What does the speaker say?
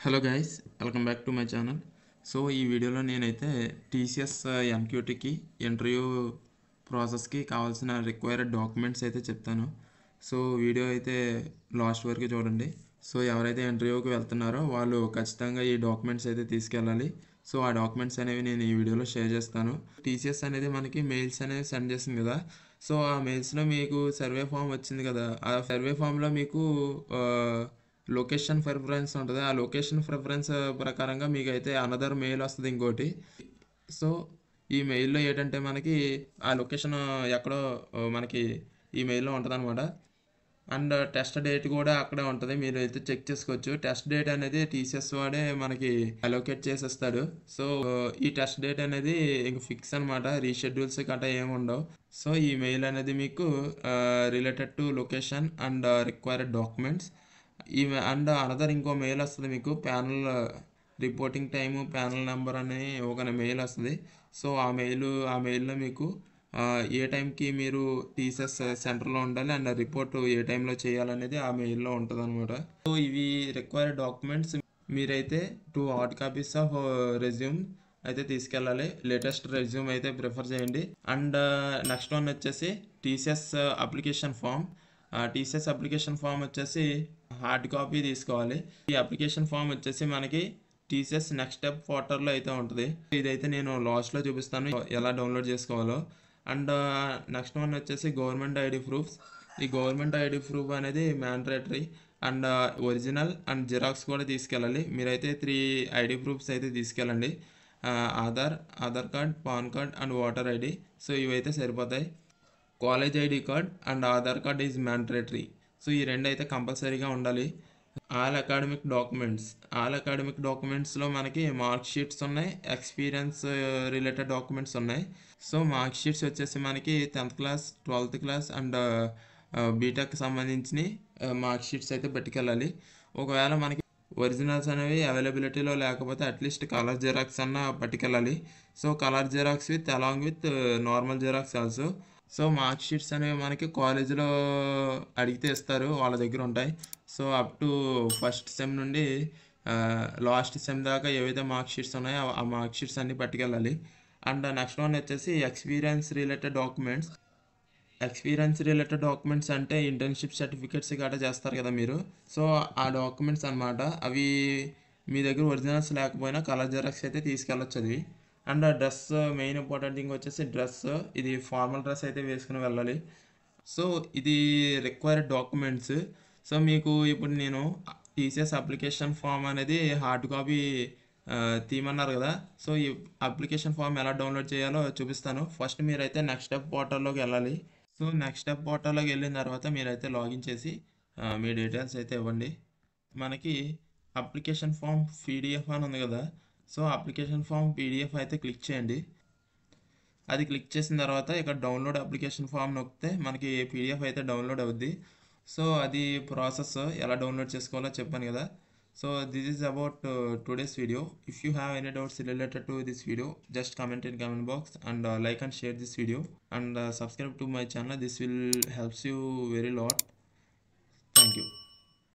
Hello guys, welcome back to my channel. So ఈ వీడియోలో నేనైతే టీసీఎస్ ఎంక్యూటీకి ఇంటర్వ్యూ ప్రాసెస్కి కావాల్సిన రిక్వైర్డ్ డాక్యుమెంట్స్ అయితే చెప్తాను. సో వీడియో అయితే లాస్ట్ వరకు చూడండి. సో ఎవరైతే ఇంటర్వ్యూకి వెళ్తున్నారో వాళ్ళు ఖచ్చితంగా ఈ డాక్యుమెంట్స్ అయితే తీసుకెళ్ళాలి. సో ఆ డాక్యుమెంట్స్ అనేవి నేను ఈ వీడియోలో షేర్ చేస్తాను. టీసీఎస్ అనేది మనకి మెయిల్స్ అనేవి సెండ్ చేస్తుంది కదా. సో ఆ మెయిల్స్లో మీకు సర్వే ఫామ్ వచ్చింది కదా. ఆ సర్వే ఫామ్లో మీకు లొకేషన్ ప్రిఫరెన్స్ ఉంటుంది. ఆ లొకేషన్ ప్రిఫరెన్స్ ప్రకారంగా మీకు అయితే అనదర్ మెయిల్ వస్తుంది ఇంకోటి. సో ఈ మెయిల్లో ఏంటంటే మనకి ఆ లొకేషన్ ఎక్కడో మనకి ఈ మెయిల్లో ఉంటుంది అనమాట. అండ్ టెస్ట్ డేట్ కూడా అక్కడే ఉంటుంది, మీరు అయితే చెక్ చేసుకోవచ్చు. టెస్ట్ డేట్ అనేది టీసీఎస్ వాడే మనకి అలోకేట్ చేసేస్తాడు. సో ఈ టెస్ట్ డేట్ అనేది ఇంక ఫిక్స్ అనమాట, రీషెడ్యూల్స్ గట్రా ఏమి ఉండవు. సో ఈ మెయిల్ అనేది మీకు related to location and required documents ఈ అండ్ అనదర్ ఇంకో మెయిల్ వస్తుంది మీకు, panel reporting time panel number అని ఒక మెయిల్ వస్తుంది. సో ఆ మెయిల్లో మీకు ఏ టైంకి మీరు టీసీఎస్ సెంటర్లో ఉండాలి అండ్ రిపోర్ట్ ఏ టైంలో చేయాలనేది ఆ మెయిల్లో ఉంటుంది అనమాట. సో ఇవి రిక్వైర్డ్ డాక్యుమెంట్స్. మీరైతే 2 హార్డ్ కాపీస్ ఆఫ్ రెజ్యూమ్ అయితే తీసుకెళ్ళాలి. లేటెస్ట్ రెజ్యూమ్ అయితే ప్రిఫర్ చేయండి. అండ్ నెక్స్ట్ వన్ వచ్చేసి TCS application form. TCS application form వచ్చేసి హార్డ్ కాపీ తీసుకోవాలి. ఈ అప్లికేషన్ ఫామ్ వచ్చేసి మనకి టీసీఎస్ నెక్స్ట్ స్టెప్ పోర్టల్లో అయితే ఉంటుంది. ఇదైతే నేను లాస్ట్లో చూపిస్తాను ఎలా డౌన్లోడ్ చేసుకోవాలో. అండ్ నెక్స్ట్ వన్ వచ్చేసి గవర్నమెంట్ ఐడి ప్రూఫ్స్. ఈ గవర్నమెంట్ ఐడి ప్రూఫ్ అనేది mandatory. And original and xerox కూడా తీసుకెళ్ళాలి. మీరైతే 3 ఐడి ప్రూఫ్స్ అయితే తీసుకెళ్ళండి. Aadhaar card, pan card and voter ID. So ఇవైతే సరిపోతాయి. College ID card and Aadhaar card is mandatory. So ఈ రెండు అయితే కంపల్సరీగా ఉండాలి. ఆల్ అకాడమిక్ డాక్యుమెంట్స్లో మనకి మార్క్ షీట్స్ ఉన్నాయి, ఎక్స్పీరియన్స్ రిలేటెడ్ డాక్యుమెంట్స్ ఉన్నాయి. సో మార్క్ షీట్స్ వచ్చేసి మనకి 10th class, 12th class and BTech సంబంధించిన మార్క్ షీట్స్ అయితే పెట్టుకెళ్ళాలి. ఒకవేళ మనకి ఒరిజినల్స్ అనేవి అవైలబిలిటీలో లేకపోతే అట్లీస్ట్ కలర్ జిరాక్స్ అన్న పట్టుకెళ్ళాలి. So colour xerox along with normal xerox also. So mark sheets అనేవి మనకి కాలేజీలో అడిగితే ఇస్తారు, వాళ్ళ దగ్గర ఉంటాయి. So up to first sem నుండి లాస్ట్ సెమ్ దాకా ఏవైతే మార్క్ షీట్స్ ఉన్నాయో ఆ మార్క్ షీట్స్ అన్నీ పట్టుకెళ్ళాలి. అండ్ నెక్స్ట్ వన్ వచ్చేసి ఎక్స్పీరియన్స్ రిలేటెడ్ డాక్యుమెంట్స్. అంటే ఇంటర్న్షిప్ సర్టిఫికేట్స్ గట్రా చేస్తారు కదా మీరు. సో ఆ డాక్యుమెంట్స్ అనమాట. అవి మీ దగ్గర ఒరిజినల్స్ లేకపోయినా కలర్ జెరాక్స్ అయితే తీసుకెళ్ళొచ్చు అది. And dress, main important thing వచ్చేసి డ్రెస్. ఇది ఫార్మల్ డ్రెస్ అయితే వేసుకుని వెళ్ళాలి. సో ఇది రిక్వైర్డ్ డాక్యుమెంట్స్. సో మీకు ఇప్పుడు నేను టీసీఎస్ అప్లికేషన్ ఫామ్ అనేది హార్డ్ కాపీ తీయమన్నారు కదా. సో ఈ అప్లికేషన్ ఫామ్ ఎలా డౌన్లోడ్ చేయాలో చూపిస్తాను. ఫస్ట్ మీరైతే నెక్స్ట్ స్టెప్ పోర్టల్లోకి వెళ్ళాలి. సో నెక్స్ట్ స్టెప్ పోర్టల్లోకి వెళ్ళిన తర్వాత మీరైతే లాగిన్ చేసి మీ డీటెయిల్స్ అయితే ఇవ్వండి. మనకి అప్లికేషన్ ఫామ్ పీడిఎఫ్ అని ఉంది కదా. సో అప్లికేషన్ ఫామ్ పీడిఎఫ్ అయితే క్లిక్ చేయండి. అది క్లిక్ చేసిన తర్వాత ఇక్కడ డౌన్లోడ్ అప్లికేషన్ ఫామ్ నొక్కితే మనకి పీడిఎఫ్ అయితే డౌన్లోడ్ అవుద్ది. సో అది ప్రాసెస్ ఎలా డౌన్లోడ్ చేసుకోవాలో చెప్పాను కదా. So this is about today's video. If you have any doubts related to this video, just comment in comment box and like and share this video and subscribe to my channel. This will helps you very lot. Thank you.